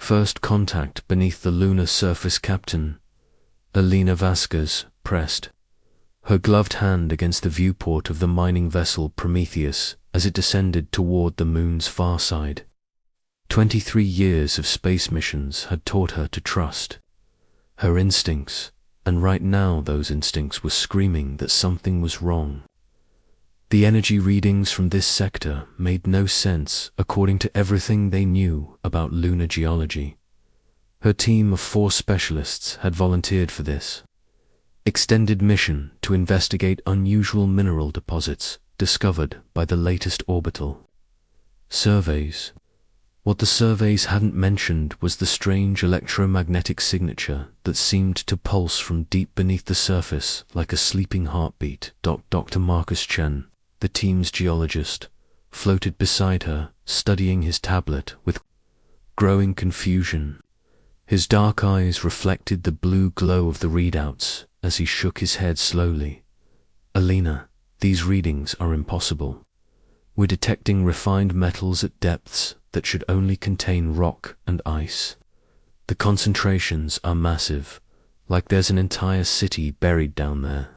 First contact beneath the lunar surface. Captain Elena Vasquez pressed her gloved hand against the viewport of the mining vessel Prometheus as it descended toward the moon's far side. 23 years of space missions had taught her to trust her instincts, and right now those instincts were screaming that something was wrong. The energy readings from this sector made no sense according to everything they knew about lunar geology. Her team of 4 specialists had volunteered for this extended mission to investigate unusual mineral deposits discovered by the latest orbital surveys. What the surveys hadn't mentioned was the strange electromagnetic signature that seemed to pulse from deep beneath the surface like a sleeping heartbeat. Dr. Marcus Chen, the team's geologist, floated beside her, studying his tablet with growing confusion. His dark eyes reflected the blue glow of the readouts as he shook his head slowly. Elena, these readings are impossible. We're detecting refined metals at depths that should only contain rock and ice. The concentrations are massive, like there's an entire city buried down there.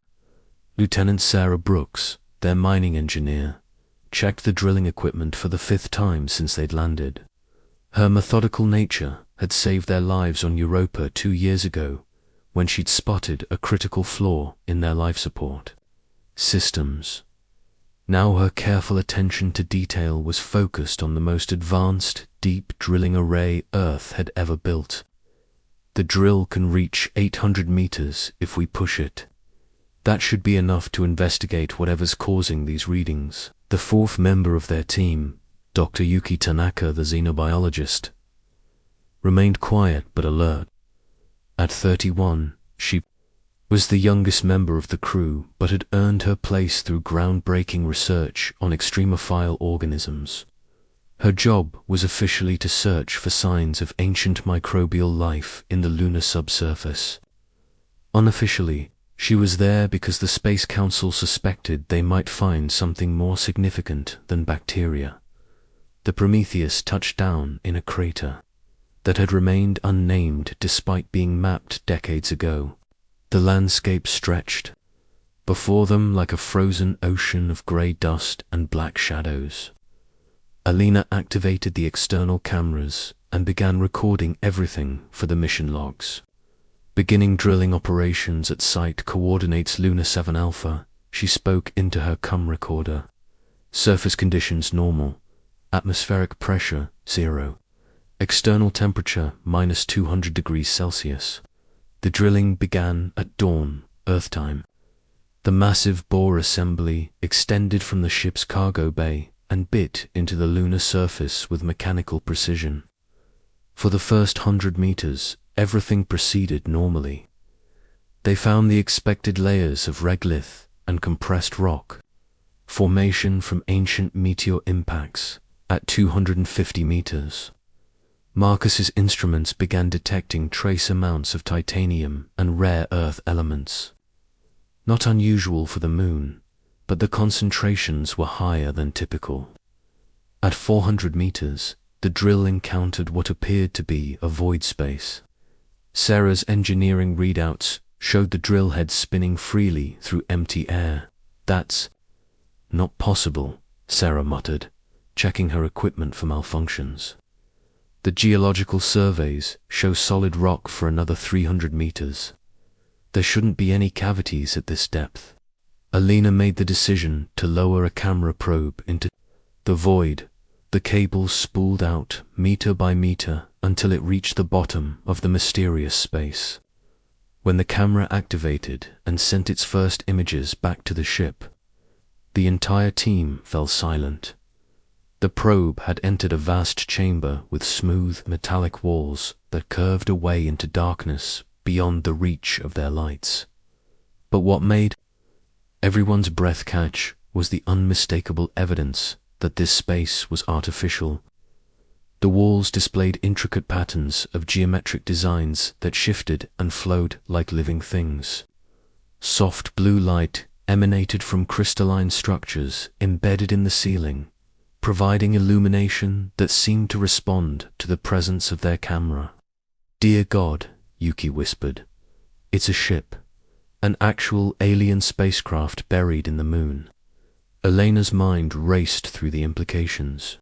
Lieutenant Sarah Brooks, their mining engineer, checked the drilling equipment for the 5th time since they'd landed. Her methodical nature had saved their lives on Europa 2 years ago when she'd spotted a critical flaw in their life support systems. Now her careful attention to detail was focused on the most advanced, deep drilling array Earth had ever built. The drill can reach 800 meters if we push it. That should be enough to investigate whatever's causing these readings. The 4th member of their team, Dr. Yuki Tanaka, the xenobiologist, remained quiet but alert. At 31, she was the youngest member of the crew, but had earned her place through groundbreaking research on extremophile organisms. Her job was officially to search for signs of ancient microbial life in the lunar subsurface. Unofficially, she was there because the Space Council suspected they might find something more significant than bacteria. The Prometheus touched down in a crater that had remained unnamed despite being mapped decades ago. The landscape stretched before them like a frozen ocean of grey dust and black shadows. Elena activated the external cameras and began recording everything for the mission logs. Beginning drilling operations at site coordinates Lunar 7 Alpha, she spoke into her CUM recorder. Surface conditions normal. Atmospheric pressure 0. External temperature -200 degrees Celsius. The drilling began at dawn, Earth time. The massive bore assembly extended from the ship's cargo bay and bit into the lunar surface with mechanical precision. For the first 100 meters, everything proceeded normally. They found the expected layers of regolith and compressed rock, formation from ancient meteor impacts at 250 meters. Marcus's instruments began detecting trace amounts of titanium and rare earth elements. Not unusual for the moon, but the concentrations were higher than typical. At 400 meters, the drill encountered what appeared to be a void space. Sarah's engineering readouts showed the drill head spinning freely through empty air. "That's not possible," Sarah muttered, checking her equipment for malfunctions. The geological surveys show solid rock for another 300 meters. There shouldn't be any cavities at this depth. Elena made the decision to lower a camera probe into the void. The cables spooled out meter by meter until it reached the bottom of the mysterious space. When the camera activated and sent its first images back to the ship, the entire team fell silent. The probe had entered a vast chamber with smooth metallic walls that curved away into darkness beyond the reach of their lights. But what made everyone's breath catch was the unmistakable evidence that this space was artificial. The walls displayed intricate patterns of geometric designs that shifted and flowed like living things. Soft blue light emanated from crystalline structures embedded in the ceiling, providing illumination that seemed to respond to the presence of their camera. "Dear God," Yuki whispered, "it's a ship. An actual alien spacecraft buried in the moon." Elena's mind raced through the implications.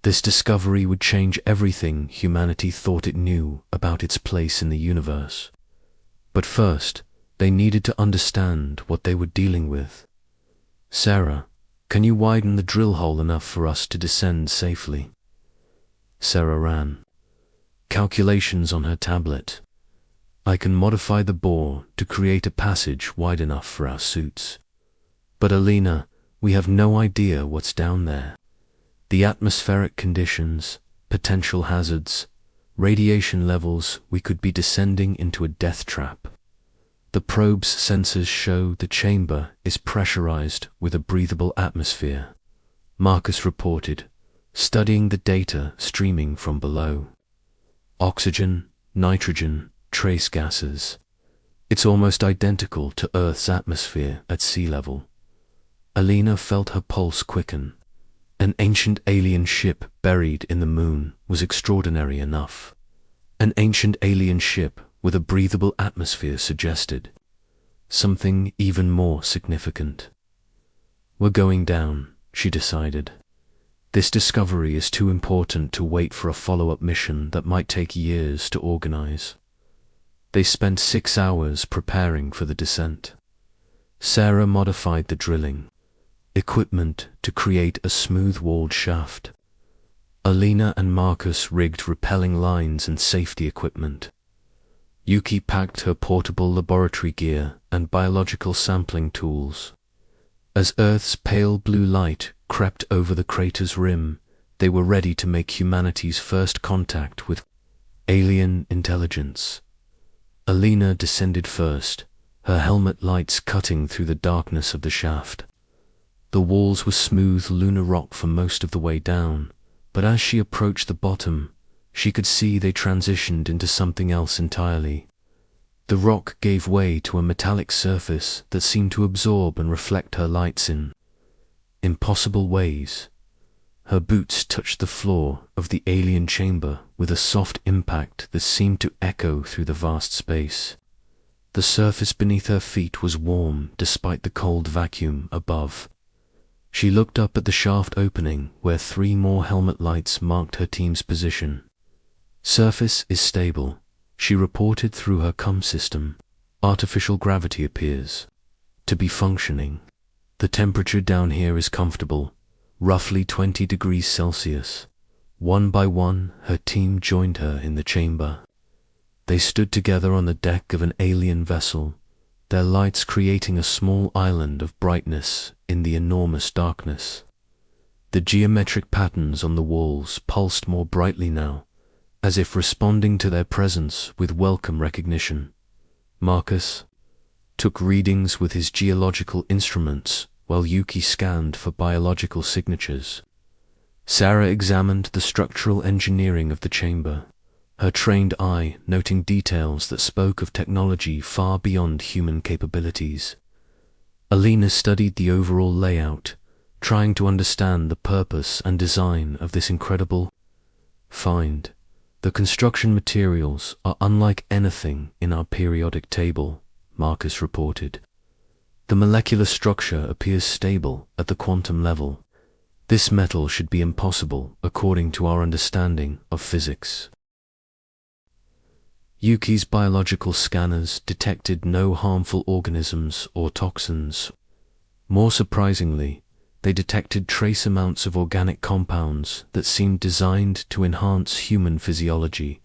This discovery would change everything humanity thought it knew about its place in the universe. But first, they needed to understand what they were dealing with. "Sarah, can you widen the drill hole enough for us to descend safely?" Sarah ran calculations on her tablet. "I can modify the bore to create a passage wide enough for our suits. But Elena, we have no idea what's down there. The atmospheric conditions, potential hazards, radiation levels, we could be descending into a death trap." "The probe's sensors show the chamber is pressurized with a breathable atmosphere," Marcus reported, studying the data streaming from below. "Oxygen, nitrogen, trace gases. It's almost identical to Earth's atmosphere at sea level." Elena felt her pulse quicken. An ancient alien ship buried in the moon was extraordinary enough. An ancient alien ship with a breathable atmosphere suggested something even more significant. "We're going down," she decided. "This discovery is too important to wait for a follow-up mission that might take years to organize." They spent 6 hours preparing for the descent. Sarah modified the drilling equipment to create a smooth-walled shaft. Elena and Marcus rigged rappelling lines and safety equipment. Yuki packed her portable laboratory gear and biological sampling tools. As Earth's pale blue light crept over the crater's rim, they were ready to make humanity's first contact with alien intelligence. Elena descended first, her helmet lights cutting through the darkness of the shaft. The walls were smooth lunar rock for most of the way down, but as she approached the bottom, she could see they transitioned into something else entirely. The rock gave way to a metallic surface that seemed to absorb and reflect her lights in impossible ways. Her boots touched the floor of the alien chamber with a soft impact that seemed to echo through the vast space. The surface beneath her feet was warm despite the cold vacuum above. She looked up at the shaft opening where 3 more helmet lights marked her team's position. "Surface is stable," she reported through her comm system. "Artificial gravity appears to be functioning. The temperature down here is comfortable, roughly 20 degrees Celsius." One by one, her team joined her in the chamber. They stood together on the deck of an alien vessel, their lights creating a small island of brightness in the enormous darkness. The geometric patterns on the walls pulsed more brightly now, as if responding to their presence with welcome recognition. Marcus took readings with his geological instruments while Yuki scanned for biological signatures. Sarah examined the structural engineering of the chamber, her trained eye noting details that spoke of technology far beyond human capabilities. Elena studied the overall layout, trying to understand the purpose and design of this incredible find. "The construction materials are unlike anything in our periodic table," Marcus reported. "The molecular structure appears stable at the quantum level. This metal should be impossible according to our understanding of physics." Yuki's biological scanners detected no harmful organisms or toxins. More surprisingly, they detected trace amounts of organic compounds that seemed designed to enhance human physiology.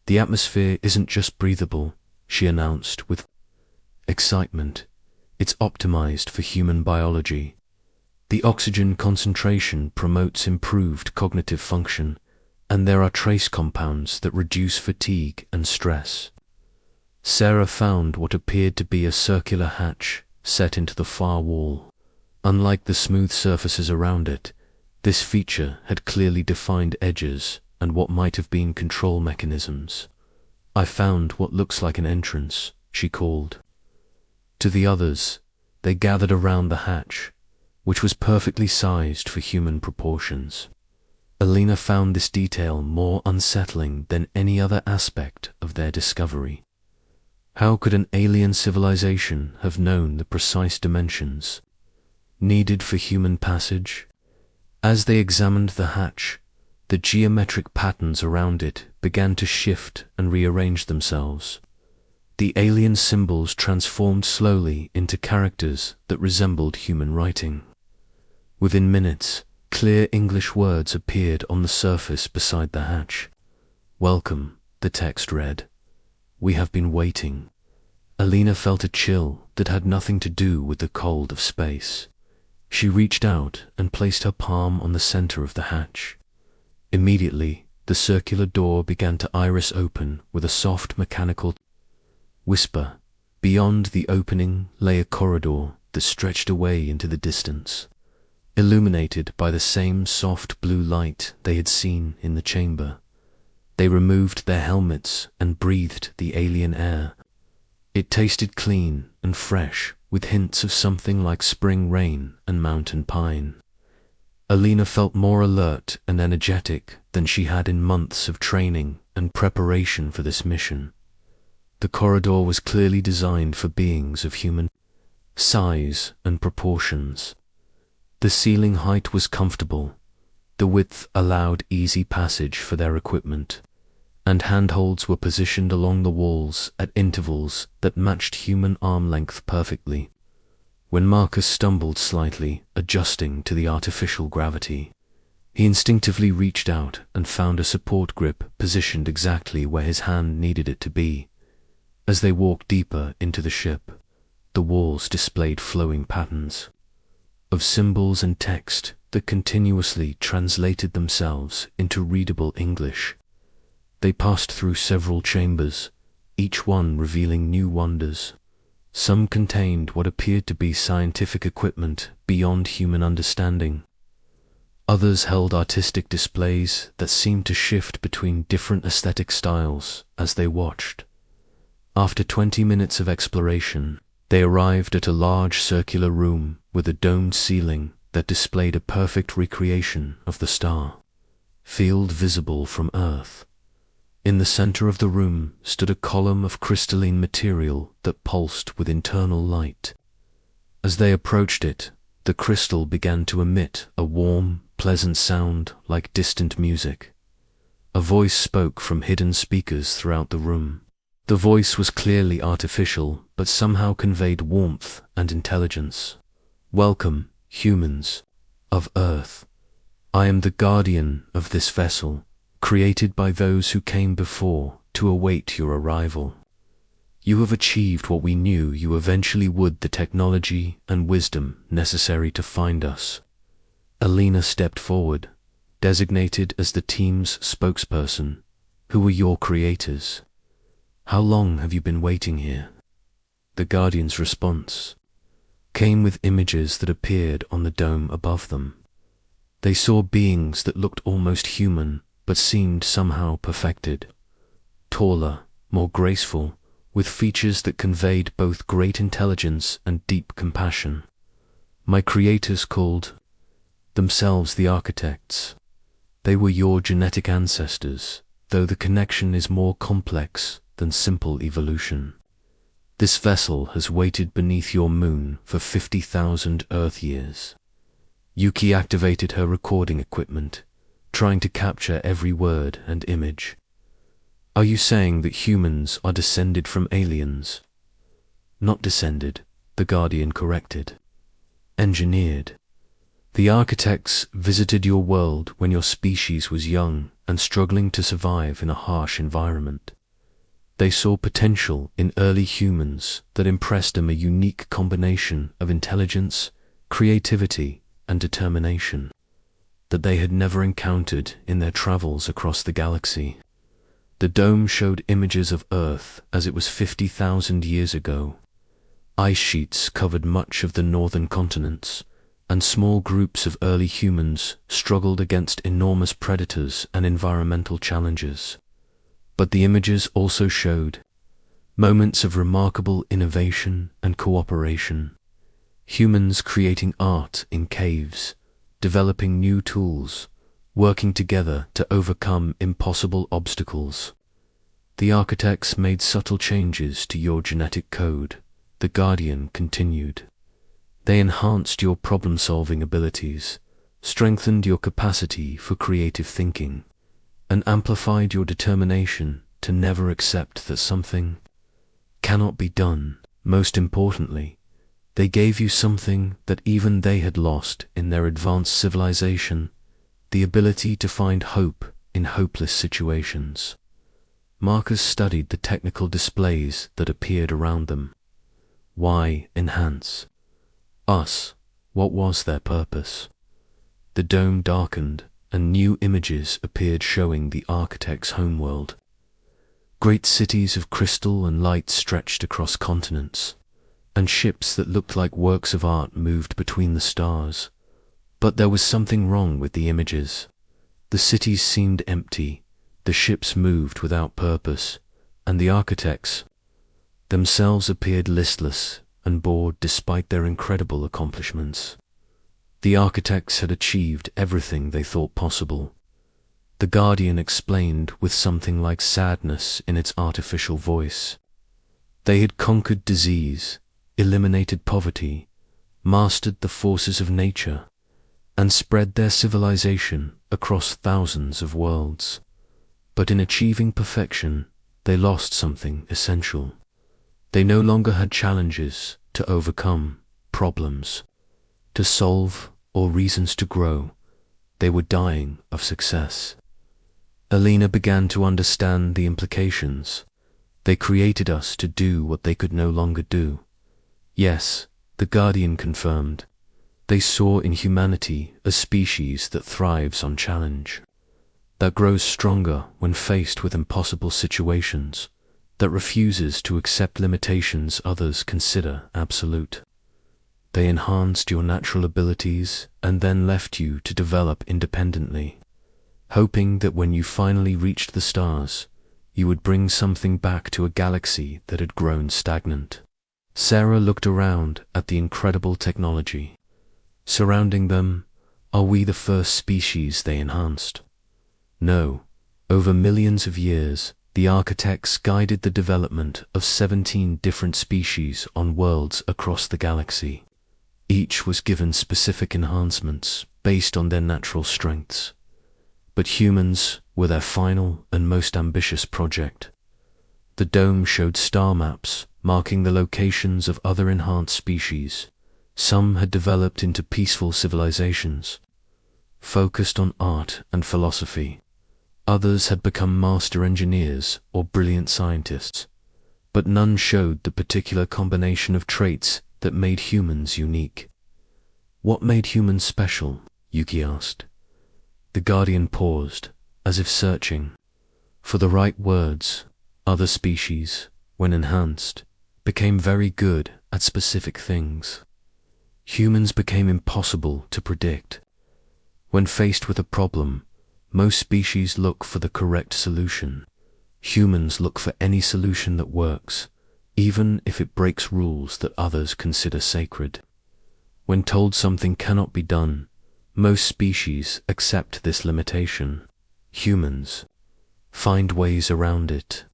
"The atmosphere isn't just breathable," she announced with excitement. "It's optimized for human biology. The oxygen concentration promotes improved cognitive function, and there are trace compounds that reduce fatigue and stress." Sarah found what appeared to be a circular hatch set into the far wall. Unlike the smooth surfaces around it, this feature had clearly defined edges and what might have been control mechanisms. "I found what looks like an entrance," she called. To the others, they gathered around the hatch, which was perfectly sized for human proportions. Alina found this detail more unsettling than any other aspect of their discovery. How could an alien civilization have known the precise dimensions needed for human passage? As they examined the hatch, the geometric patterns around it began to shift and rearrange themselves. The alien symbols transformed slowly into characters that resembled human writing. Within minutes, clear English words appeared on the surface beside the hatch. "Welcome," the text read. "We have been waiting." Alina felt a chill that had nothing to do with the cold of space. She reached out and placed her palm on the center of the hatch. Immediately, the circular door began to iris open with a soft mechanical whisper. Beyond the opening lay a corridor that stretched away into the distance, illuminated by the same soft blue light they had seen in the chamber. They removed their helmets and breathed the alien air. It tasted clean and fresh, with hints of something like spring rain and mountain pine. Alina felt more alert and energetic than she had in months of training and preparation for this mission. The corridor was clearly designed for beings of human size and proportions. The ceiling height was comfortable, the width allowed easy passage for their equipment, and handholds were positioned along the walls at intervals that matched human arm length perfectly. When Marcus stumbled slightly, adjusting to the artificial gravity, he instinctively reached out and found a support grip positioned exactly where his hand needed it to be. As they walked deeper into the ship, the walls displayed flowing patterns of symbols and text that continuously translated themselves into readable English. They passed through several chambers, each one revealing new wonders. Some contained what appeared to be scientific equipment beyond human understanding. Others held artistic displays that seemed to shift between different aesthetic styles as they watched. After 20 minutes of exploration, they arrived at a large circular room with a domed ceiling that displayed a perfect recreation of the star field visible from Earth. In the center of the room stood a column of crystalline material that pulsed with internal light. As they approached it, the crystal began to emit a warm, pleasant sound like distant music. A voice spoke from hidden speakers throughout the room. The voice was clearly artificial, but somehow conveyed warmth and intelligence. "Welcome, humans of Earth. I am the guardian of this vessel, created by those who came before to await your arrival. You have achieved what we knew you eventually would, the technology and wisdom necessary to find us." Alina stepped forward, designated as the team's spokesperson. "Who were your creators? How long have you been waiting here?" The Guardian's response came with images that appeared on the dome above them. They saw beings that looked almost human, but seemed somehow perfected. Taller, more graceful, with features that conveyed both great intelligence and deep compassion. My creators called themselves the architects. They were your genetic ancestors, though the connection is more complex than simple evolution. This vessel has waited beneath your moon for 50,000 Earth years. Yuki activated her recording equipment, trying to capture every word and image. "Are you saying that humans are descended from aliens?" "Not descended," the Guardian corrected. "Engineered. The architects visited your world when your species was young and struggling to survive in a harsh environment. They saw potential in early humans that impressed them, a unique combination of intelligence, creativity, and determination that they had never encountered in their travels across the galaxy." The dome showed images of Earth as it was 50,000 years ago. Ice sheets covered much of the northern continents, and small groups of early humans struggled against enormous predators and environmental challenges. But the images also showed moments of remarkable innovation and cooperation. Humans creating art in caves, developing new tools, working together to overcome impossible obstacles. The architects made subtle changes to your genetic code, the Guardian continued. They enhanced your problem-solving abilities, strengthened your capacity for creative thinking, and amplified your determination to never accept that something cannot be done. Most importantly, they gave you something that even they had lost in their advanced civilization, the ability to find hope in hopeless situations. Marcus studied the technical displays that appeared around them. Why enhance us? What was their purpose? The dome darkened, and new images appeared showing the architect's homeworld. Great cities of crystal and light stretched across continents, and ships that looked like works of art moved between the stars. But there was something wrong with the images. The cities seemed empty, the ships moved without purpose, and the architects themselves appeared listless and bored despite their incredible accomplishments. The architects had achieved everything they thought possible. The Guardian explained with something like sadness in its artificial voice. They had conquered disease, eliminated poverty, mastered the forces of nature, and spread their civilization across thousands of worlds. But in achieving perfection, they lost something essential. They no longer had challenges to overcome, problems to solve, or reasons to grow. They were dying of success. Alina began to understand the implications. They created us to do what they could no longer do. Yes, the Guardian confirmed. They saw in humanity a species that thrives on challenge, that grows stronger when faced with impossible situations, that refuses to accept limitations others consider absolute. They enhanced your natural abilities and then left you to develop independently, hoping that when you finally reached the stars, you would bring something back to a galaxy that had grown stagnant. Sarah looked around at the incredible technology surrounding them. Are we the first species they enhanced? No. Over millions of years, the architects guided the development of 17 different species on worlds across the galaxy. Each was given specific enhancements based on their natural strengths. But humans were their final and most ambitious project. The dome showed star maps marking the locations of other enhanced species. Some had developed into peaceful civilizations, focused on art and philosophy. Others had become master engineers or brilliant scientists, but none showed the particular combination of traits that made humans unique. What made humans special? Yuki asked. The Guardian paused, as if searching for the right words. Other species, when enhanced, became very good at specific things. Humans became impossible to predict. When faced with a problem, most species look for the correct solution. Humans look for any solution that works, even if it breaks rules that others consider sacred. When told something cannot be done, most species accept this limitation. Humans find ways around it.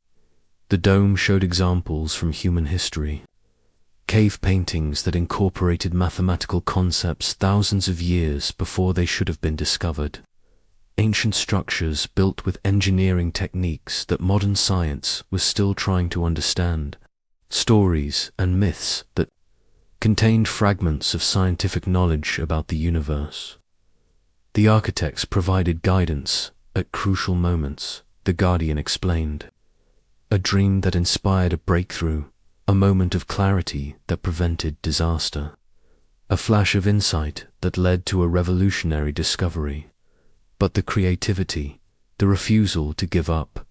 The dome showed examples from human history. Cave paintings that incorporated mathematical concepts thousands of years before they should have been discovered. Ancient structures built with engineering techniques that modern science was still trying to understand. Stories and myths that contained fragments of scientific knowledge about the universe. The architects provided guidance at crucial moments, the Guardian explained. A dream that inspired a breakthrough, a moment of clarity that prevented disaster, a flash of insight that led to a revolutionary discovery. But the creativity, the refusal to give up,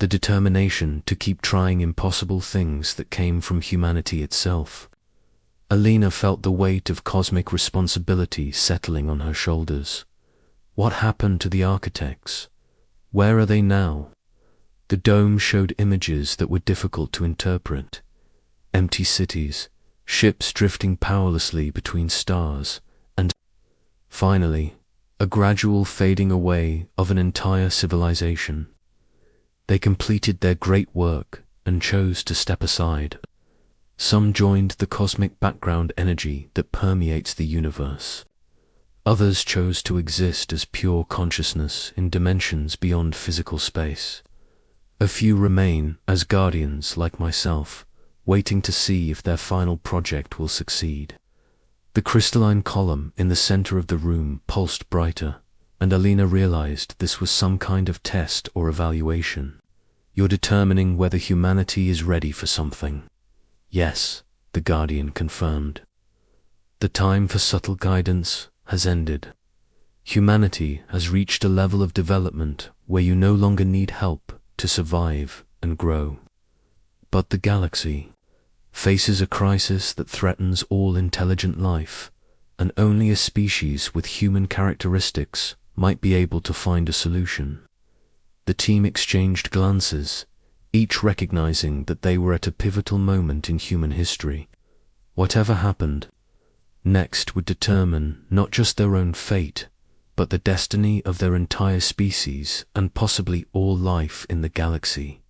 the determination to keep trying impossible things that came from humanity itself. Alina felt the weight of cosmic responsibility settling on her shoulders. What happened to the architects? Where are they now? The dome showed images that were difficult to interpret. Empty cities, ships drifting powerlessly between stars, and, finally, a gradual fading away of an entire civilization. They completed their great work and chose to step aside. Some joined the cosmic background energy that permeates the universe. Others chose to exist as pure consciousness in dimensions beyond physical space. A few remain as guardians like myself, waiting to see if their final project will succeed. The crystalline column in the center of the room pulsed brighter, and Alina realized this was some kind of test or evaluation. You're determining whether humanity is ready for something. Yes, the Guardian confirmed. The time for subtle guidance has ended. Humanity has reached a level of development where you no longer need help to survive and grow. But the galaxy faces a crisis that threatens all intelligent life, and only a species with human characteristics might be able to find a solution. The team exchanged glances, each recognizing that they were at a pivotal moment in human history. Whatever happened next would determine not just their own fate, but the destiny of their entire species and possibly all life in the galaxy.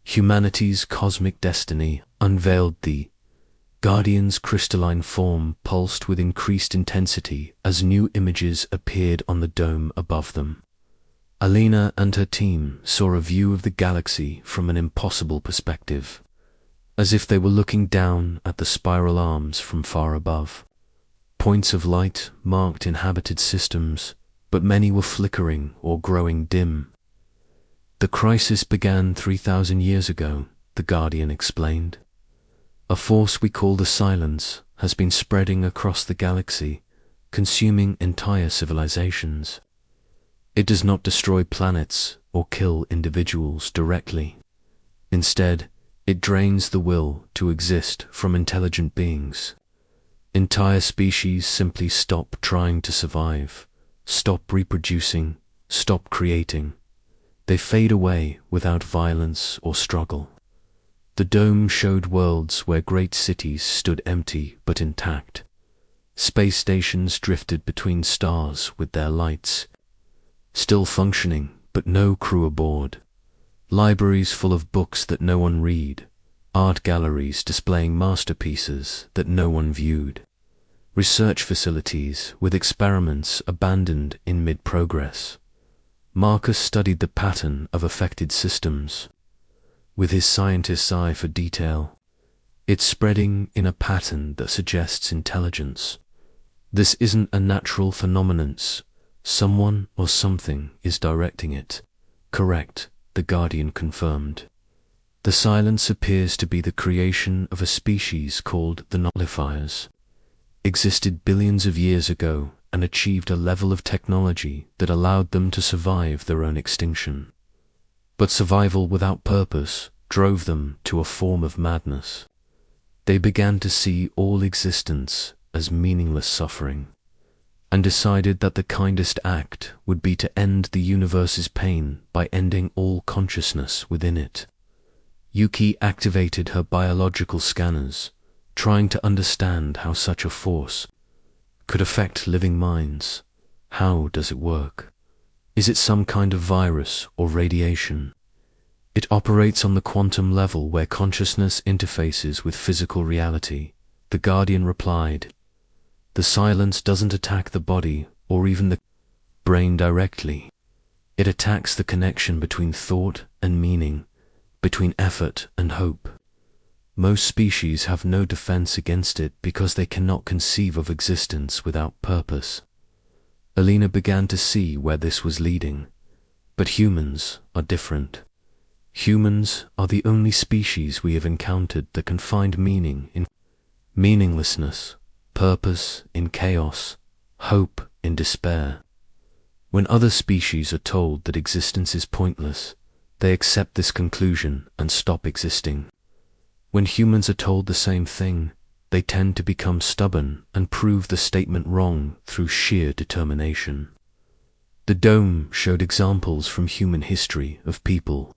Humanity's cosmic destiny unveiled. The Guardian's crystalline form pulsed with increased intensity as new images appeared on the dome above them. Alina and her team saw a view of the galaxy from an impossible perspective, as if they were looking down at the spiral arms from far above. Points of light marked inhabited systems, but many were flickering or growing dim. The crisis began 3,000 years ago, the Guardian explained. A force we call the Silence has been spreading across the galaxy, consuming entire civilizations. It does not destroy planets or kill individuals directly. Instead, it drains the will to exist from intelligent beings. Entire species simply stop trying to survive, stop reproducing, stop creating. They fade away without violence or struggle. The dome showed worlds where great cities stood empty but intact. Space stations drifted between stars with their lights, still functioning but no crew aboard. Libraries full of books that no one read, art galleries displaying masterpieces that no one viewed, research facilities with experiments abandoned in mid-progress. Marcus studied the pattern of affected systems. With his scientist's eye for detail, it's spreading in a pattern that suggests intelligence. This isn't a natural phenomenon. Someone or something is directing it. Correct, the Guardian confirmed. The Silence appears to be the creation of a species called the nullifiers. Existed billions of years ago and achieved a level of technology that allowed them to survive their own extinction. But survival without purpose drove them to a form of madness. They began to see all existence as meaningless suffering, and decided that the kindest act would be to end the universe's pain by ending all consciousness within it. Yuki activated her biological scanners, trying to understand how such a force could affect living minds. How does it work? Is it some kind of virus or radiation? It operates on the quantum level where consciousness interfaces with physical reality, the Guardian replied. The Silence doesn't attack the body or even the brain directly. It attacks the connection between thought and meaning, between effort and hope. Most species have no defense against it because they cannot conceive of existence without purpose. Alina began to see where this was leading. But humans are different. Humans are the only species we have encountered that can find meaning in meaninglessness, purpose in chaos, hope in despair. When other species are told that existence is pointless, they accept this conclusion and stop existing. When humans are told the same thing, they tend to become stubborn and prove the statement wrong through sheer determination. The dome showed examples from human history of people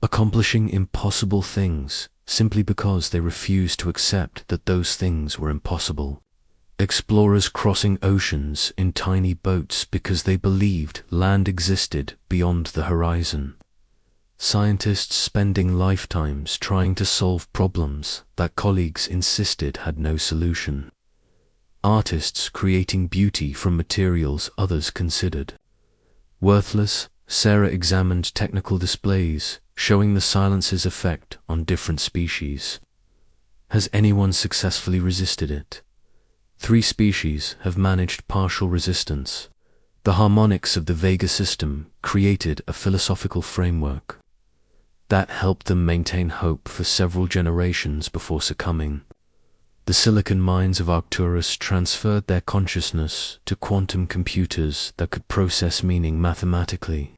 accomplishing impossible things simply because they refused to accept that those things were impossible. Explorers crossing oceans in tiny boats because they believed land existed beyond the horizon. Scientists spending lifetimes trying to solve problems that colleagues insisted had no solution. Artists creating beauty from materials others considered worthless. Sarah examined technical displays showing the silence's effect on different species. Has anyone successfully resisted it? 3 species have managed partial resistance. The harmonics of the Vega system created a philosophical framework that helped them maintain hope for several generations before succumbing. The silicon minds of Arcturus transferred their consciousness to quantum computers that could process meaning mathematically.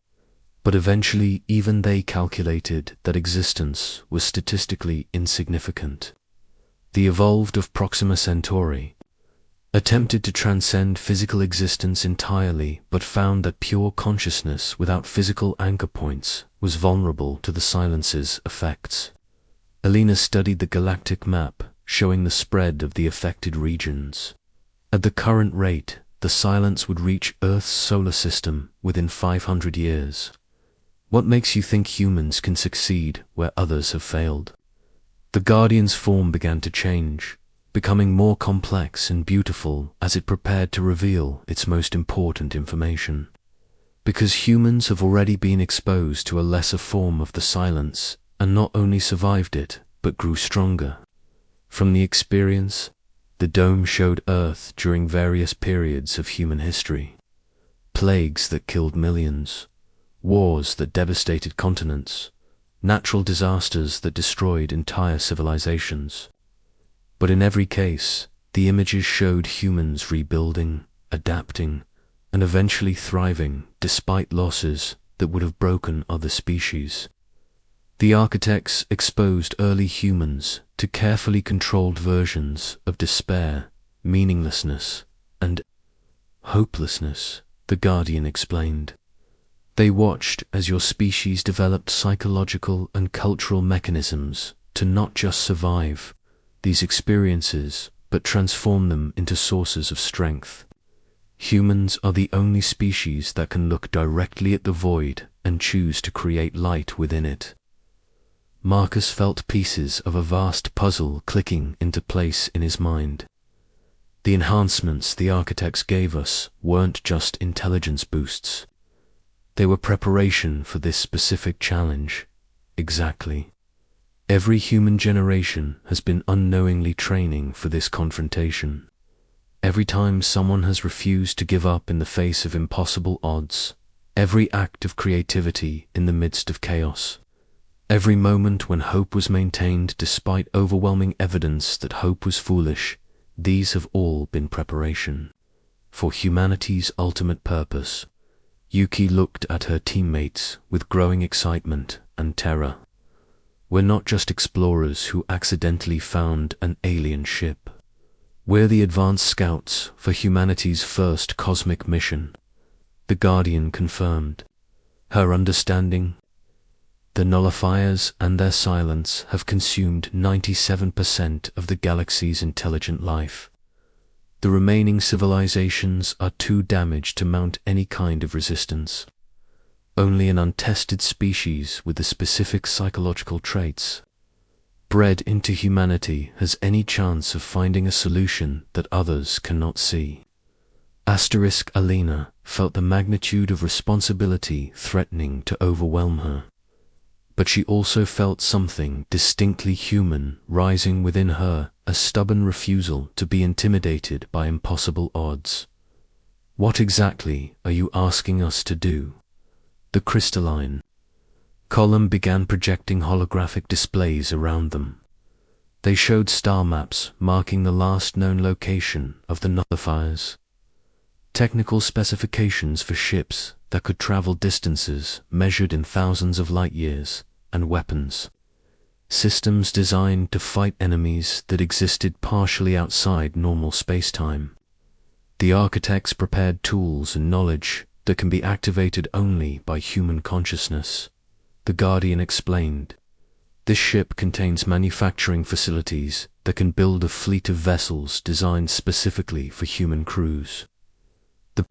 But eventually even they calculated that existence was statistically insignificant. The evolved of Proxima Centauri attempted to transcend physical existence entirely, but found that pure consciousness without physical anchor points was vulnerable to the silence's effects. Alina studied the galactic map, showing the spread of the affected regions. At the current rate, the silence would reach Earth's solar system within 500 years. What makes you think humans can succeed where others have failed? The Guardian's form began to change, becoming more complex and beautiful as it prepared to reveal its most important information. Because humans have already been exposed to a lesser form of the silence, and not only survived it, but grew stronger. From the experience, the dome showed Earth during various periods of human history. Plagues that killed millions, wars that devastated continents, natural disasters that destroyed entire civilizations. But in every case, the images showed humans rebuilding, adapting, and eventually thriving despite losses that would have broken other species. The architects exposed early humans to carefully controlled versions of despair, meaninglessness, and hopelessness, the Guardian explained. They watched as your species developed psychological and cultural mechanisms to not just survive these experiences, but transform them into sources of strength. Humans are the only species that can look directly at the void and choose to create light within it. Marcus felt pieces of a vast puzzle clicking into place in his mind. The enhancements the architects gave us weren't just intelligence boosts. They were preparation for this specific challenge. Exactly. Every human generation has been unknowingly training for this confrontation. Every time someone has refused to give up in the face of impossible odds, every act of creativity in the midst of chaos, every moment when hope was maintained despite overwhelming evidence that hope was foolish, these have all been preparation for humanity's ultimate purpose. Yuki looked at her teammates with growing excitement and terror. We're not just explorers who accidentally found an alien ship. We're the advanced scouts for humanity's first cosmic mission, the Guardian confirmed. Her understanding: the nullifiers and their silence have consumed 97% of the galaxy's intelligent life. The remaining civilizations are too damaged to mount any kind of resistance. Only an untested species with the specific psychological traits bred into humanity has any chance of finding a solution that others cannot see. Alina felt the magnitude of responsibility threatening to overwhelm her. But she also felt something distinctly human rising within her, a stubborn refusal to be intimidated by impossible odds. What exactly are you asking us to do? The crystalline column began projecting holographic displays around them. They showed star maps marking the last known location of the nullifiers, technical specifications for ships that could travel distances measured in thousands of light years, and weapons, systems designed to fight enemies that existed partially outside normal space-time. The architects prepared tools and knowledge that can be activated only by human consciousness, the Guardian explained. This ship contains manufacturing facilities that can build a fleet of vessels designed specifically for human crews. The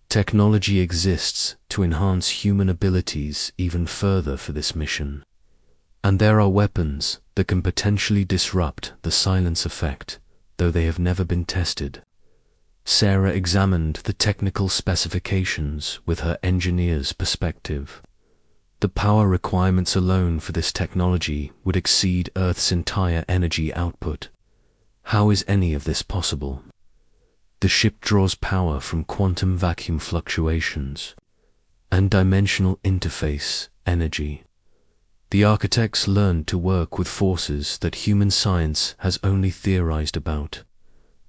technology exists to enhance human abilities even further for this mission. And there are weapons that can potentially disrupt the silence effect, though they have never been tested. Sarah examined the technical specifications with her engineer's perspective. The power requirements alone for this technology would exceed Earth's entire energy output. How is any of this possible? The ship draws power from quantum vacuum fluctuations and dimensional interface energy. The architects learned to work with forces that human science has only theorized about.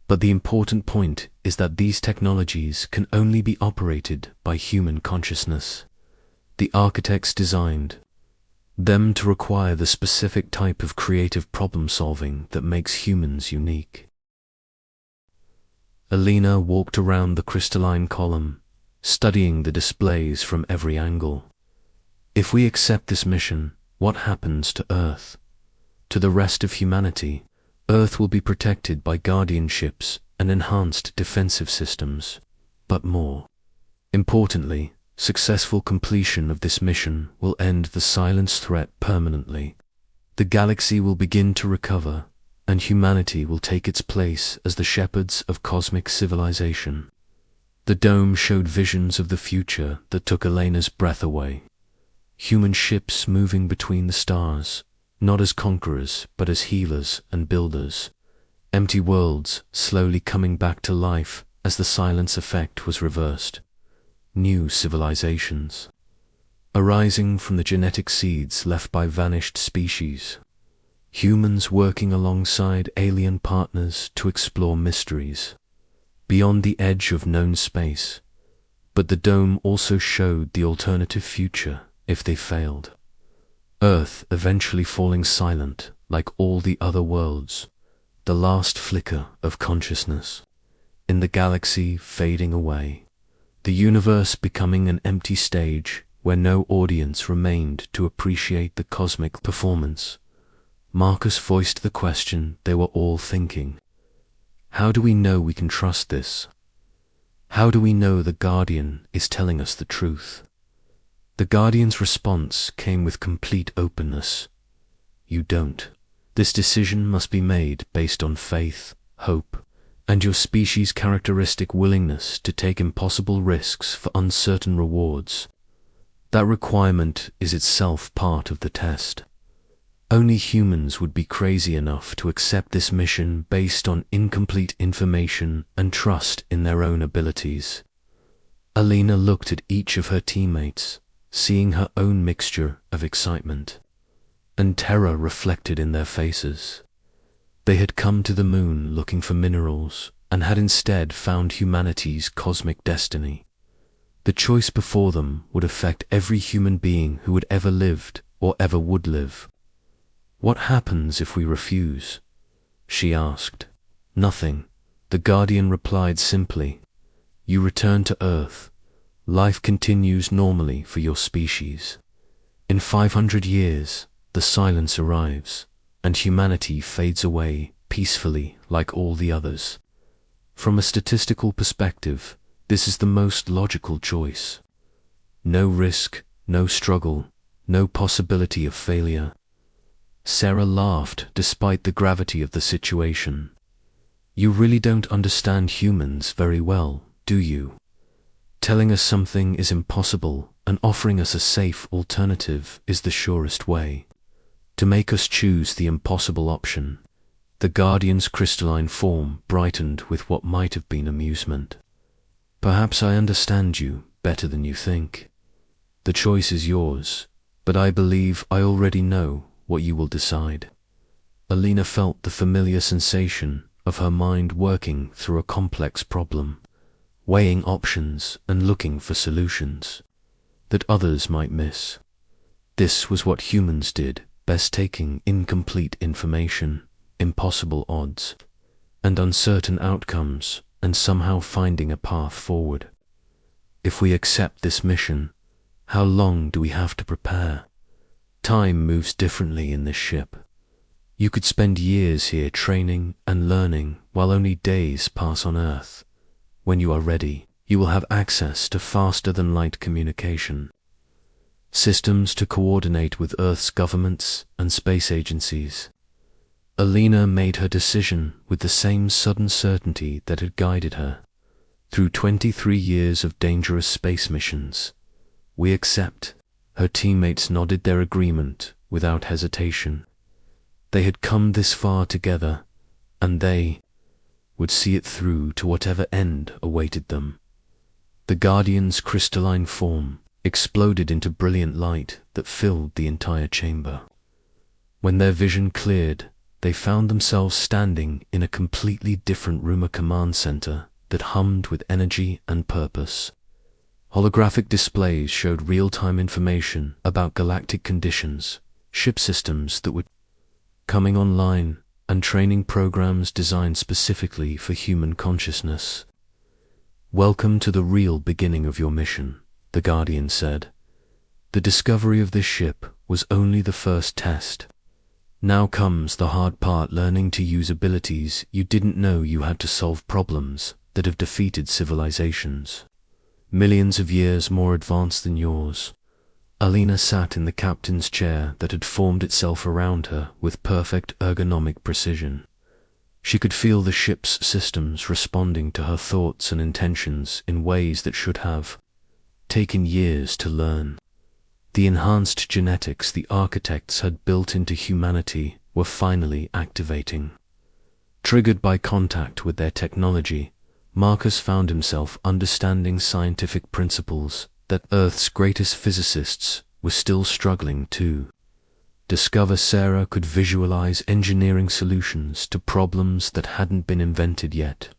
But the important point is that these technologies can only be operated by human consciousness. The architects designed them to require the specific type of creative problem-solving that makes humans unique. Alina walked around the crystalline column, studying the displays from every angle. If we accept this mission, what happens to Earth? To the rest of humanity, Earth will be protected by guardian ships and enhanced defensive systems. But more importantly, successful completion of this mission will end the silence threat permanently. The galaxy will begin to recover, and humanity will take its place as the shepherds of cosmic civilization. The dome showed visions of the future that took Elena's breath away. Human ships moving between the stars, not as conquerors, but as healers and builders. Empty worlds slowly coming back to life as the silence effect was reversed. New civilizations arising from the genetic seeds left by vanished species. Humans working alongside alien partners to explore mysteries beyond the edge of known space. But the dome also showed the alternative future if they failed. Earth eventually falling silent like all the other worlds, the last flicker of consciousness in the galaxy fading away, the universe becoming an empty stage where no audience remained to appreciate the cosmic performance. Marcus voiced the question they were all thinking. How do we know we can trust this? How do we know the Guardian is telling us the truth? The Guardian's response came with complete openness. You don't. This decision must be made based on faith, hope, and your species' characteristic willingness to take impossible risks for uncertain rewards. That requirement is itself part of the test. Only humans would be crazy enough to accept this mission based on incomplete information and trust in their own abilities. Alina looked at each of her teammates, seeing her own mixture of excitement and terror reflected in their faces. They had come to the moon looking for minerals and had instead found humanity's cosmic destiny. The choice before them would affect every human being who had ever lived or ever would live. What happens if we refuse? She asked. Nothing, the Guardian replied simply. You return to Earth. Life continues normally for your species. In 500 years, the silence arrives, and humanity fades away peacefully like all the others. From a statistical perspective, this is the most logical choice. No risk, no struggle, no possibility of failure. Sarah laughed despite the gravity of the situation. You really don't understand humans very well, do you? Telling us something is impossible and offering us a safe alternative is the surest way. To make us choose the impossible option. The Guardian's crystalline form brightened with what might have been amusement. Perhaps I understand you better than you think. The choice is yours, but I believe I already know what you will decide. Alina felt the familiar sensation of her mind working through a complex problem, weighing options and looking for solutions that others might miss. This was what humans did best, taking incomplete information, impossible odds, and uncertain outcomes, and somehow finding a path forward. If we accept this mission, how long do we have to prepare? Time moves differently in this ship. You could spend years here training and learning while only days pass on Earth. When you are ready, you will have access to faster-than-light communication, systems to coordinate with Earth's governments and space agencies. Alina made her decision with the same sudden certainty that had guided her through 23 years of dangerous space missions. "We accept." Her teammates nodded their agreement without hesitation. They had come this far together, and they would see it through to whatever end awaited them. The Guardian's crystalline form exploded into brilliant light that filled the entire chamber. When their vision cleared, they found themselves standing in a completely different Rumor command center that hummed with energy and purpose. Holographic displays showed real-time information about galactic conditions, ship systems that were coming online, and training programs designed specifically for human consciousness. "Welcome to the real beginning of your mission," the Guardian said. "The discovery of this ship was only the first test. Now comes the hard part, learning to use abilities you didn't know you had to solve problems that have defeated civilizations millions of years more advanced than yours." Alina sat in the captain's chair that had formed itself around her with perfect ergonomic precision. She could feel the ship's systems responding to her thoughts and intentions in ways that should have taken years to learn. The enhanced genetics the architects had built into humanity were finally activating. Triggered by contact with their technology, Marcus found himself understanding scientific principles that Earth's greatest physicists were still struggling to discover. Sarah could visualize engineering solutions to problems that hadn't been invented yet.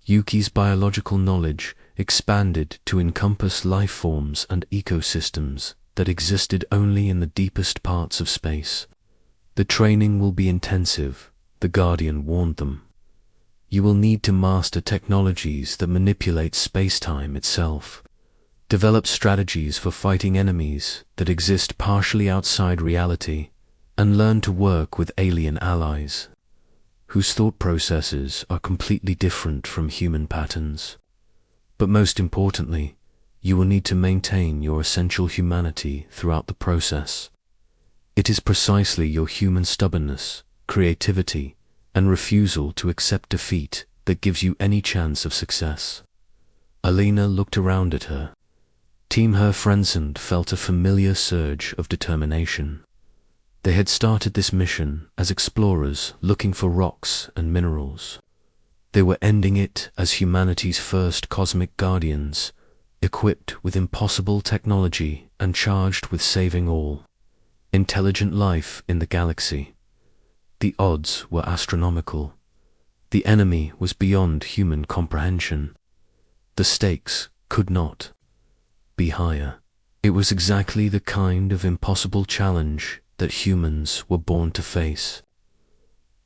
Yuki's biological knowledge expanded to encompass life forms and ecosystems that existed only in the deepest parts of space. "The training will be intensive," the Guardian warned them. "You will need to master technologies that manipulate space-time itself, develop strategies for fighting enemies that exist partially outside reality, and learn to work with alien allies whose thought processes are completely different from human patterns. But most importantly, you will need to maintain your essential humanity throughout the process. It is precisely your human stubbornness, creativity, and refusal to accept defeat that gives you any chance of success." Alina looked around at her. Team Herfrensen felt a familiar surge of determination. They had started this mission as explorers looking for rocks and minerals. They were ending it as humanity's first cosmic guardians, equipped with impossible technology and charged with saving all intelligent life in the galaxy. The odds were astronomical. The enemy was beyond human comprehension. The stakes could not be higher. It was exactly the kind of impossible challenge that humans were born to face.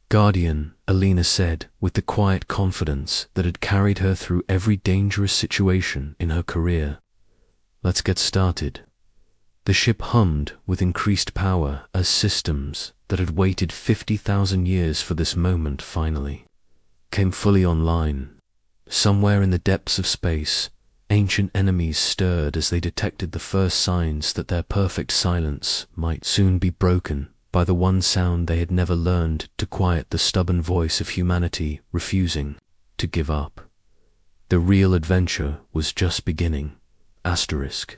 "Guardian," Alina said with the quiet confidence that had carried her through every dangerous situation in her career. "Let's get started." The ship hummed with increased power as systems that had waited 50,000 years for this moment finally came fully online. Somewhere in the depths of space, ancient enemies stirred as they detected the first signs that their perfect silence might soon be broken by the one sound they had never learned to quiet, the stubborn voice of humanity refusing to give up. The real adventure was just beginning. Asterisk.